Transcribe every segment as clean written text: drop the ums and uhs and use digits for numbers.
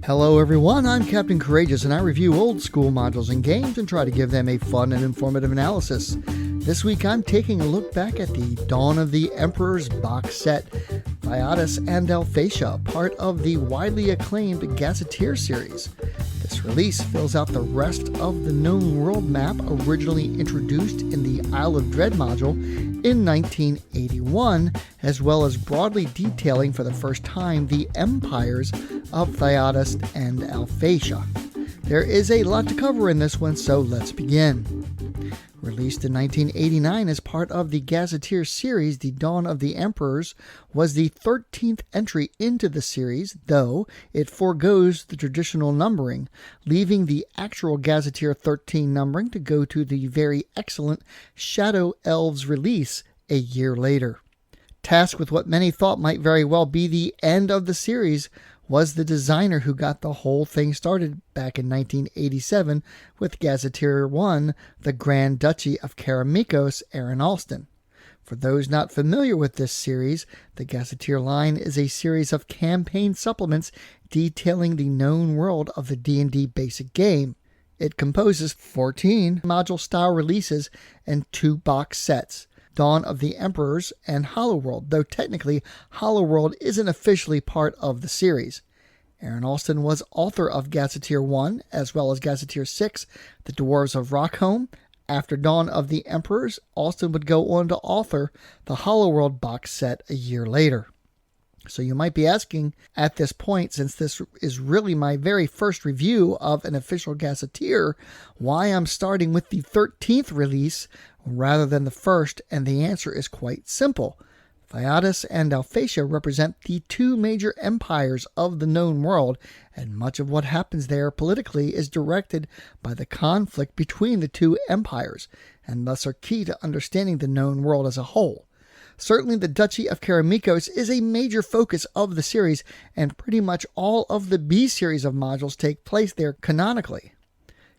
Hello everyone, I'm Captain Courageous and I review old school modules and games and try to give them a fun and informative analysis. This week I'm taking a look back at the Dawn of the Emperors box set, Thyatis and Alphatia, part of the widely acclaimed Gazetteer series. This release fills out the rest of the known world map originally introduced in the Isle of Dread module in 1981, as well as broadly detailing for the first time the empires of Thyatis and Alphatia. There is a lot to cover in this one, so let's begin. Released in 1989 as part of the Gazetteer series, The Dawn of the Emperors was the 13th entry into the series, though it forgoes the traditional numbering, leaving the actual Gazetteer 13 numbering to go to the very excellent Shadow Elves release a year later. Tasked with what many thought might very well be the end of the series was the designer who got the whole thing started back in 1987 with Gazetteer 1, the Grand Duchy of Keramikos, Aaron Alston. For those not familiar with this series, the Gazetteer line is a series of campaign supplements detailing the known world of the D&D basic game. It composes 14 module-style releases and 2 box sets, Dawn of the Emperors and Hollowworld, though technically Hollowworld isn't officially part of the series. Aaron Alston was author of Gazetteer 1 as well as Gazetteer 6, The Dwarves of Rockholm. After Dawn of the Emperors, Alston would go on to author the Hollowworld box set a year later. So you might be asking at this point, since this is really my very first review of an official Gazetteer, why I'm starting with the 13th release rather than the first, and the answer is quite simple. Thyatis and Alphatia represent the two major empires of the known world, and much of what happens there politically is directed by the conflict between the two empires, and thus are key to understanding the known world as a whole. Certainly the Duchy of Keramikos is a major focus of the series, and pretty much all of the B series of modules take place there canonically.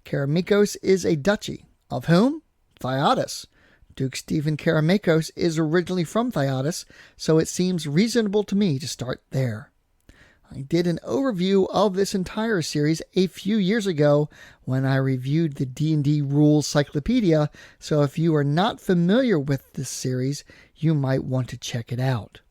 Keramikos is a duchy. Of whom? Thyatis. Duke Stephen Keramikos is originally from Thyatis, so it seems reasonable to me to start there. I did an overview of this entire series a few years ago when I reviewed the D&D Rules Cyclopedia, so if you are not familiar with this series, you might want to check it out.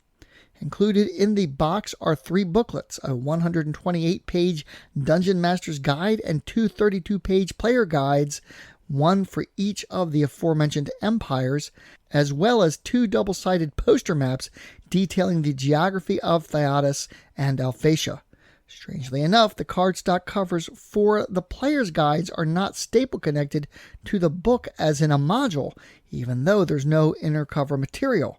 Included in the box are 3 booklets, a 128-page Dungeon Master's Guide and 2 32-page player guides, one for each of the aforementioned empires, as well as 2 double-sided poster maps detailing the geography of Thyatis and Alphatia. Strangely enough, the cardstock covers for the player's guides are not staple connected to the book as in a module, even though there's no inner cover material.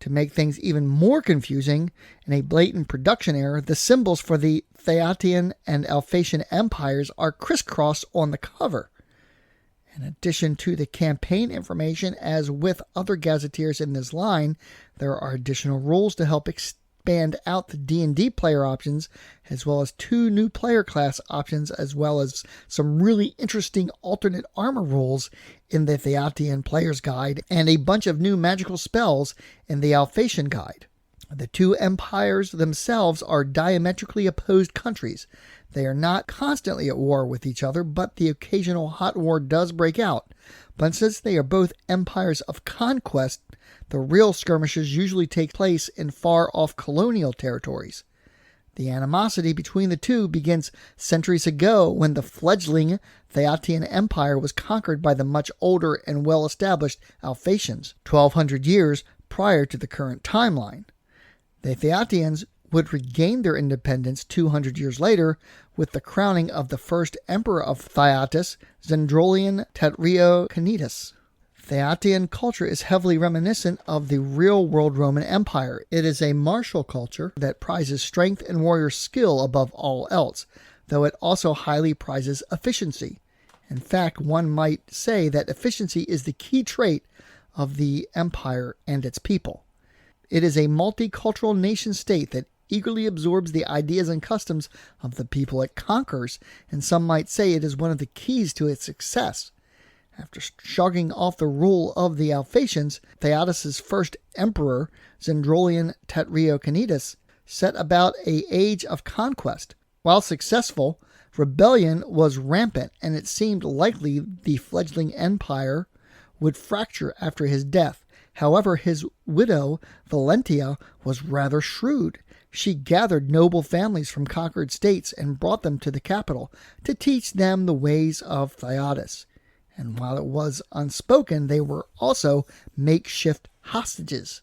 To make things even more confusing, in a blatant production error, the symbols for the Thyatean and Alphatian empires are crisscrossed on the cover. In addition to the campaign information, as with other Gazetteers in this line, there are additional rules to help expand out the D&D player options, as well as 2 new player class options, as well as some really interesting alternate armor rules in the Thyatean Player's Guide, and a bunch of new magical spells in the Alphatian Guide. The 2 empires themselves are diametrically opposed countries. They are not constantly at war with each other, but the occasional hot war does break out. But since they are both empires of conquest, the real skirmishes usually take place in far-off colonial territories. The animosity between the two begins centuries ago when the fledgling Thyatean Empire was conquered by the much older and well-established Alphatians, 1,200 years prior to the current timeline. The Thyateans would regain their independence 200 years later with the crowning of the first emperor of Thyatis, Zendrolian Tetriochanitas. Thyatean culture is heavily reminiscent of the real-world Roman Empire. It is a martial culture that prizes strength and warrior skill above all else, though it also highly prizes efficiency. In fact, one might say that efficiency is the key trait of the empire and its people. It is a multicultural nation-state that eagerly absorbs the ideas and customs of the people it conquers, and some might say it is one of the keys to its success. After shrugging off the rule of the Alphatians, Thyatis' first emperor, Zendrolian Tetriochanitas, set about an age of conquest, While successful, rebellion was rampant, and it seemed likely the fledgling empire would fracture after his death. However, his widow, Valentia, was rather shrewd. She gathered noble families from conquered states and brought them to the capital to teach them the ways of Thyatis. And while it was unspoken, they were also makeshift hostages.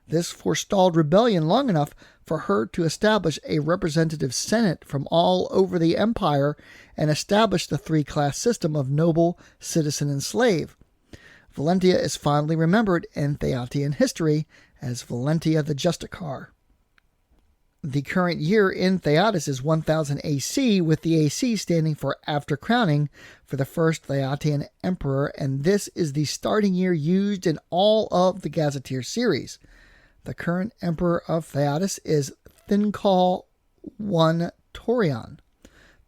This forestalled rebellion long enough for her to establish a representative senate from all over the empire and establish the three-class system of noble, citizen, and slave. Valentia is fondly remembered in Thyatian history as Valentia the Justicar. The current year in Thyatis is 1000 AC, with the AC standing for after crowning for the first Thyatian emperor, and this is the starting year used in all of the Gazetteer series. The current emperor of Thyatis is Thincal I Torion.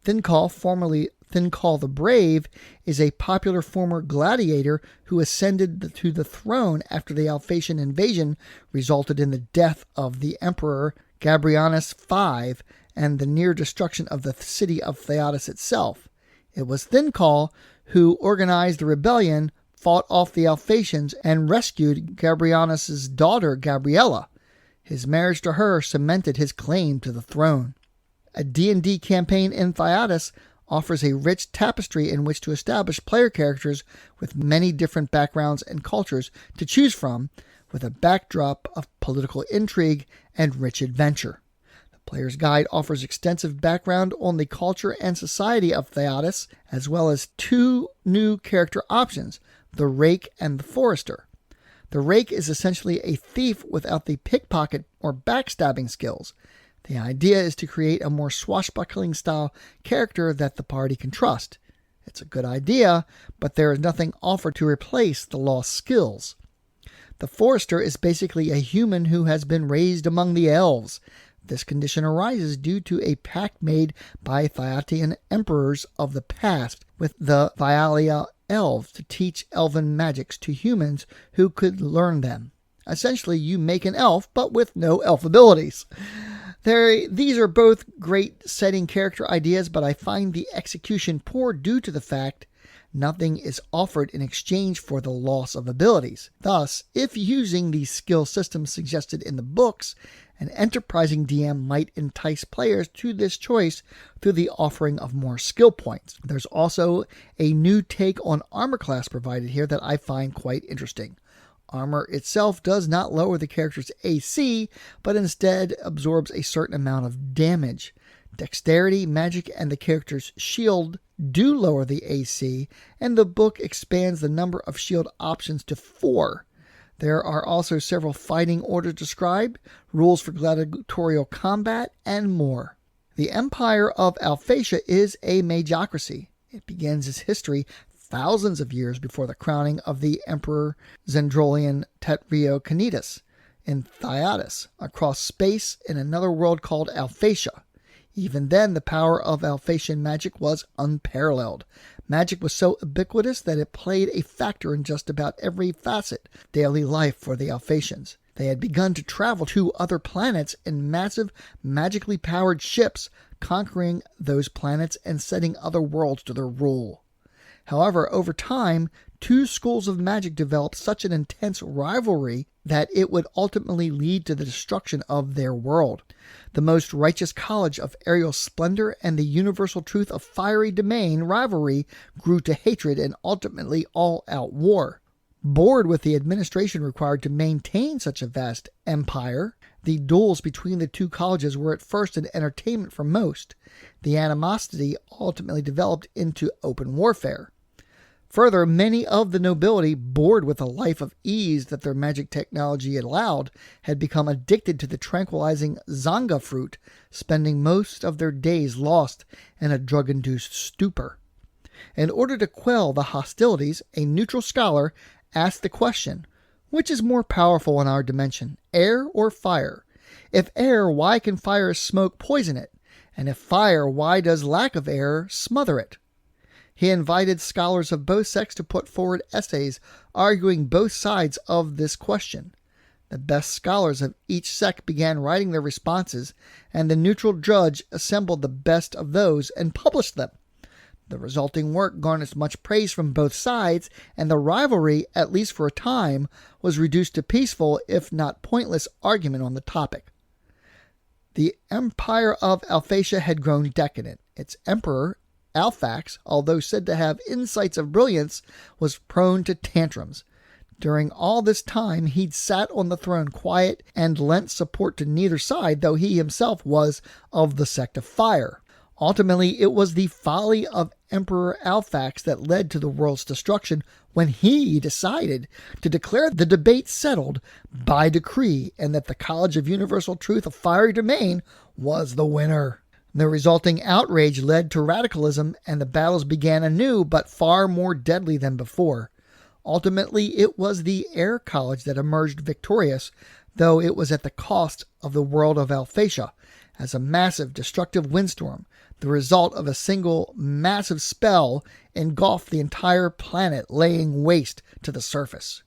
Thincal, formerly Thincal the Brave, is a popular former gladiator who ascended to the throne after the Alphatian invasion resulted in the death of the emperor Gabrianus V and the near destruction of the city of Thyatis itself. It was Thincal who organized the rebellion, fought off the Alphatians, and rescued Gabrianus' daughter Gabriella. His marriage to her cemented his claim to the throne. A D&D campaign in Thyatis offers a rich tapestry in which to establish player characters with many different backgrounds and cultures to choose from, with a backdrop of political intrigue and rich adventure. The Player's Guide offers extensive background on the culture and society of Thyatis, as well as two new character options, the Rake and the Forester. The Rake is essentially a thief without the pickpocket or backstabbing skills. The idea is to create a more swashbuckling style character that the party can trust. It's a good idea, but there is nothing offered to replace the lost skills. The Forester is basically a human who has been raised among the elves. This condition arises due to a pact made by Thyatian emperors of the past with the Thyallia elves to teach elven magics to humans who could learn them. Essentially, you make an elf, but with no elf abilities. These are both great setting character ideas, but I find the execution poor due to the fact nothing is offered in exchange for the loss of abilities. Thus, if using the skill system suggested in the books, an enterprising DM might entice players to this choice through the offering of more skill points. There's also a new take on armor class provided here that I find quite interesting. Armor itself does not lower the character's AC, but instead absorbs a certain amount of damage. Dexterity, magic, and the character's shield do lower the AC, and the book expands the number of shield options to 4. There are also several fighting orders described, rules for gladiatorial combat, and more. The Empire of Alphatia is a magocracy. It begins its history thousands of years before the crowning of the Emperor Zendrolian Tetriochanidas in Thyatis, across space in another world called Alphatia. Even then, the power of Alphatian magic was unparalleled. Magic was so ubiquitous that it played a factor in just about every facet of daily life for the Alphatians. They had begun to travel to other planets in massive, magically powered ships, conquering those planets and setting other worlds to their rule. However, over time, two schools of magic developed such an intense rivalry that it would ultimately lead to the destruction of their world. The most righteous college of aerial splendor and the universal truth of fiery domain rivalry grew to hatred and ultimately all-out war. Bored with the administration required to maintain such a vast empire, the duels between the two colleges were at first an entertainment for most. The animosity ultimately developed into open warfare. Further, many of the nobility, bored with a life of ease that their magic technology allowed, had become addicted to the tranquilizing zanga fruit, spending most of their days lost in a drug-induced stupor. In order to quell the hostilities, a neutral scholar asked the question, which is more powerful in our dimension, air or fire? If air, why can fire's smoke poison it? And if fire, why does lack of air smother it? He invited scholars of both sects to put forward essays arguing both sides of this question. The best scholars of each sect began writing their responses, and the neutral judge assembled the best of those and published them. The resulting work garnered much praise from both sides, and the rivalry, at least for a time, was reduced to peaceful, if not pointless, argument on the topic. The Empire of Alphatia had grown decadent. Its emperor, Alphax, although said to have insights of brilliance, was prone to tantrums. During all this time, he'd sat on the throne quiet and lent support to neither side, though he himself was of the sect of fire. Ultimately, it was the folly of Emperor Alphax that led to the world's destruction when he decided to declare the debate settled by decree and that the College of Universal Truth of Fiery Domain was the winner. The resulting outrage led to radicalism, and the battles began anew, but far more deadly than before. Ultimately, it was the Air College that emerged victorious, though it was at the cost of the world of Alphatia, as a massive destructive windstorm, the result of a single massive spell, engulfed the entire planet, laying waste to the surface.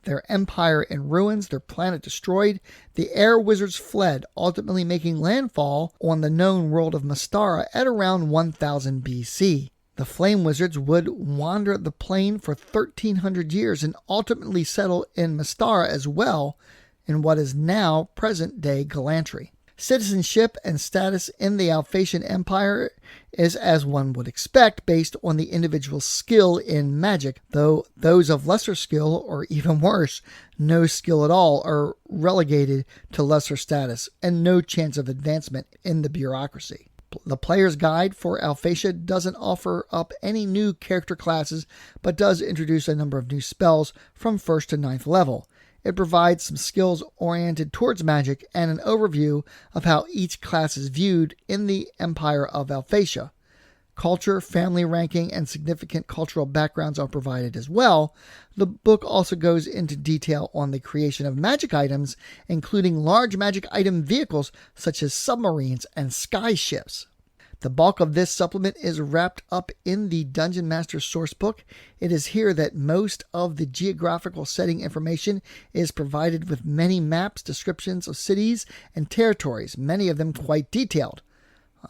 Their empire in ruins, their planet destroyed, the air wizards fled, ultimately making landfall on the known world of Mystara at around 1000 BC. The flame wizards would wander the plane for 1300 years and ultimately settle in Mystara as well, in what is now present-day Galantry. Citizenship and status in the Alphatian Empire is, as one would expect, based on the individual's skill in magic, though those of lesser skill, or even worse, no skill at all, are relegated to lesser status and no chance of advancement in the bureaucracy. The player's guide for Alphatia doesn't offer up any new character classes, but does introduce a number of new spells from 1st to 9th level. It provides some skills oriented towards magic and an overview of how each class is viewed in the Empire of Alphatia. Culture, family ranking, and significant cultural backgrounds are provided as well. The book also goes into detail on the creation of magic items, including large magic item vehicles such as submarines and sky ships. The bulk of this supplement is wrapped up in the Dungeon Master sourcebook. It is here that most of the geographical setting information is provided, with many maps, descriptions of cities and territories, many of them quite detailed.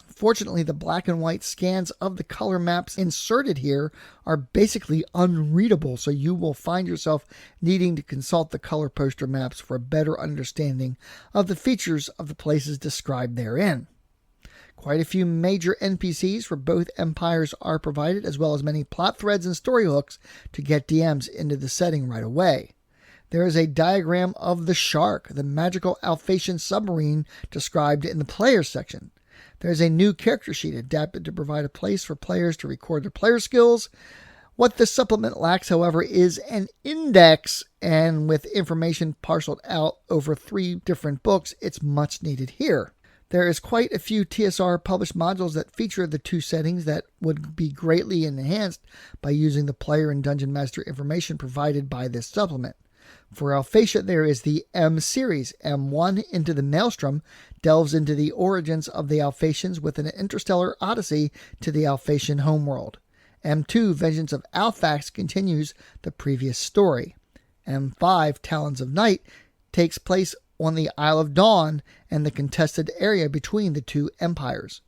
Unfortunately, the black and white scans of the color maps inserted here are basically unreadable, so you will find yourself needing to consult the color poster maps for a better understanding of the features of the places described therein. Quite a few major NPCs for both empires are provided, as well as many plot threads and story hooks to get DMs into the setting right away. There is a diagram of the Shark, the magical Alphatian submarine, described in the players section. There is a new character sheet adapted to provide a place for players to record their player skills. What this supplement lacks, however, is an index, and with information parceled out over 3 different books, it's much needed here. There is quite a few TSR published modules that feature the 2 settings that would be greatly enhanced by using the player and Dungeon Master information provided by this supplement. For Alphatia, there is the M series. M1, Into the Maelstrom, delves into the origins of the Alphatians with an interstellar odyssey to the Alphatian homeworld. M2, Vengeance of Alphax, continues the previous story. M5, Talons of Night, takes place on the Isle of Dawn and the contested area between the 2 empires.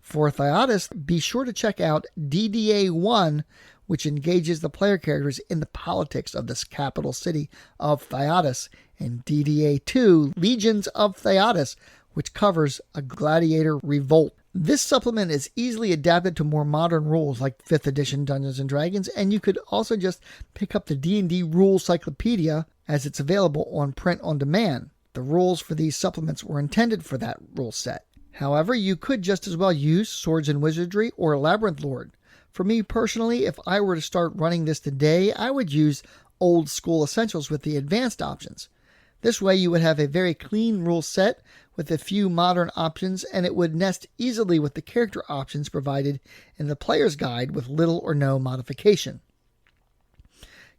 For Thyatis, be sure to check out DDA-1, which engages the player characters in the politics of this capital city of Thyatis, and DDA-2, Legions of Thyatis, which covers a gladiator revolt. This supplement is easily adapted to more modern rules like 5th edition Dungeons & Dragons, and you could also just pick up the D&D Rules Cyclopedia as it's available on print on demand. The rules for these supplements were intended for that rule set. However, you could just as well use Swords and Wizardry or Labyrinth Lord. For me personally, if I were to start running this today, I would use Old School Essentials with the advanced options. This way you would have a very clean rule set with a few modern options, and it would nest easily with the character options provided in the player's guide with little or no modification.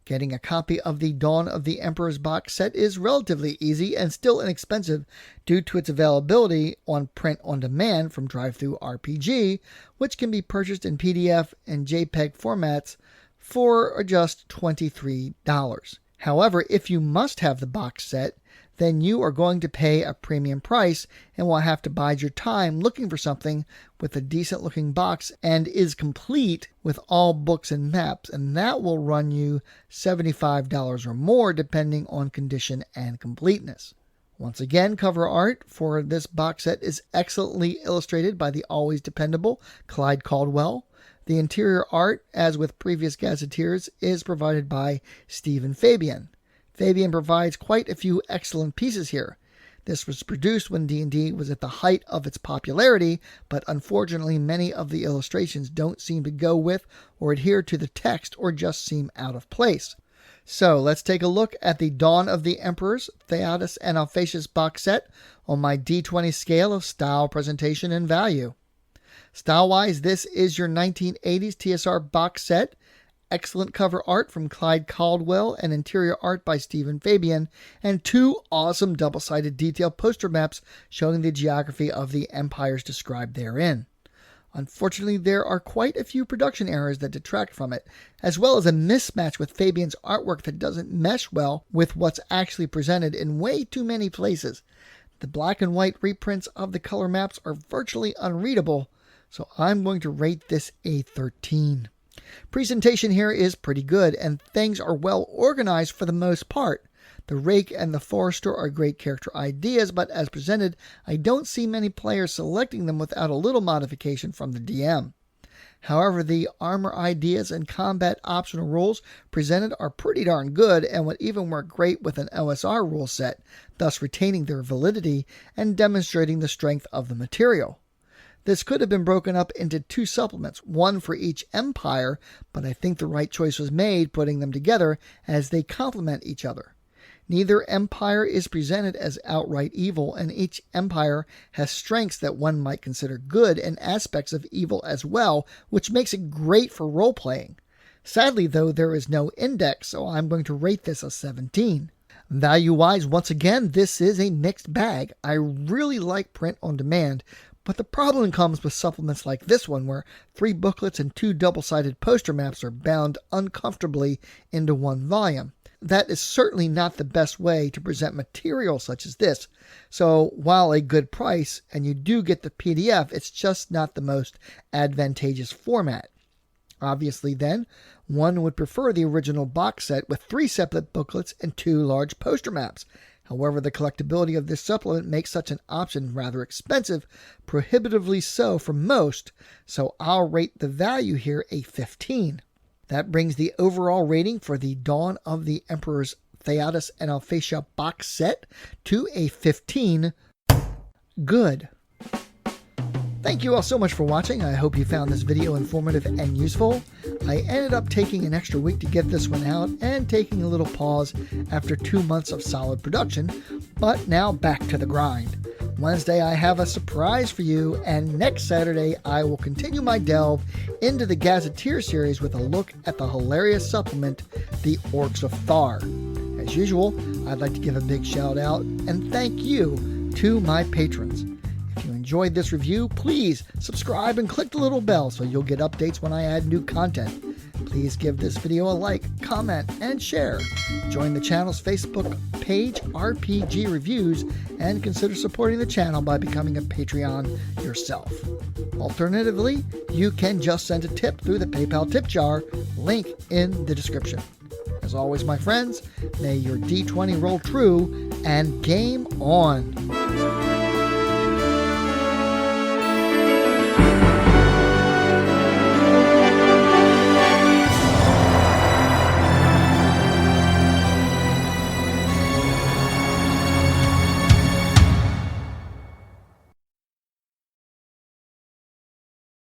Getting a copy of the Dawn of the Emperor's box set is relatively easy and still inexpensive due to its availability on print on demand from DriveThruRPG, which can be purchased in PDF and JPEG formats for just $23. However, if you must have the box set, then you are going to pay a premium price and will have to bide your time looking for something with a decent looking box and is complete with all books and maps, and that will run you $75 or more depending on condition and completeness. Once again, cover art for this box set is excellently illustrated by the always dependable Clyde Caldwell. The interior art, as with previous gazetteers, is provided by Stephen Fabian. Fabian provides quite a few excellent pieces here. This was produced when D&D was at the height of its popularity, but unfortunately many of the illustrations don't seem to go with or adhere to the text or just seem out of place. So let's take a look at the Dawn of the Emperors, Thyatis and Alphatius box set on my D20 scale of style, presentation, and value. Style-wise, this is your 1980s TSR box set. Excellent cover art from Clyde Caldwell and interior art by Stephen Fabian, and 2 awesome double-sided detailed poster maps showing the geography of the empires described therein. Unfortunately, there are quite a few production errors that detract from it, as well as a mismatch with Fabian's artwork that doesn't mesh well with what's actually presented in way too many places. The black and white reprints of the color maps are virtually unreadable, so I'm going to rate this a 13. Presentation here is pretty good, and things are well organized for the most part. The Rake and the Forester are great character ideas, but as presented, I don't see many players selecting them without a little modification from the DM. However, the armor ideas and combat optional rules presented are pretty darn good and would even work great with an OSR rule set, thus retaining their validity and demonstrating the strength of the material. This could have been broken up into 2 supplements, one for each empire, but I think the right choice was made putting them together as they complement each other. Neither empire is presented as outright evil, and each empire has strengths that one might consider good and aspects of evil as well, which makes it great for role-playing. Sadly, though, there is no index, so I'm going to rate this a 17. Value-wise, once again, this is a mixed bag. I really like print on demand, but the problem comes with supplements like this one, where 3 booklets and 2 double-sided poster maps are bound uncomfortably into one volume. That is certainly not the best way to present material such as this, so while a good price and you do get the PDF, it's just not the most advantageous format. Obviously then, one would prefer the original box set with 3 separate booklets and 2 large poster maps. However, the collectability of this supplement makes such an option rather expensive, prohibitively so for most, so I'll rate the value here a 15. That brings the overall rating for the Dawn of the Emperors Thyatis and Alphatia box set to a 15. Good. Thank you all so much for watching. I hope you found this video informative and useful. I ended up taking an extra week to get this one out and taking a little pause after 2 months of solid production, but now back to the grind. Wednesday I have a surprise for you, and next Saturday I will continue my delve into the Gazetteer series with a look at the hilarious supplement, The Orcs of Thar. As usual, I'd like to give a big shout out and thank you to my patrons. If you enjoyed this review, please subscribe and click the little bell so you'll get updates when I add new content. Please give this video a like, comment, and share. Join the channel's Facebook page, RPG Reviews, and consider supporting the channel by becoming a Patreon yourself. Alternatively, you can just send a tip through the PayPal tip jar, link in the description. As always, my friends, may your D20 roll true, and game on!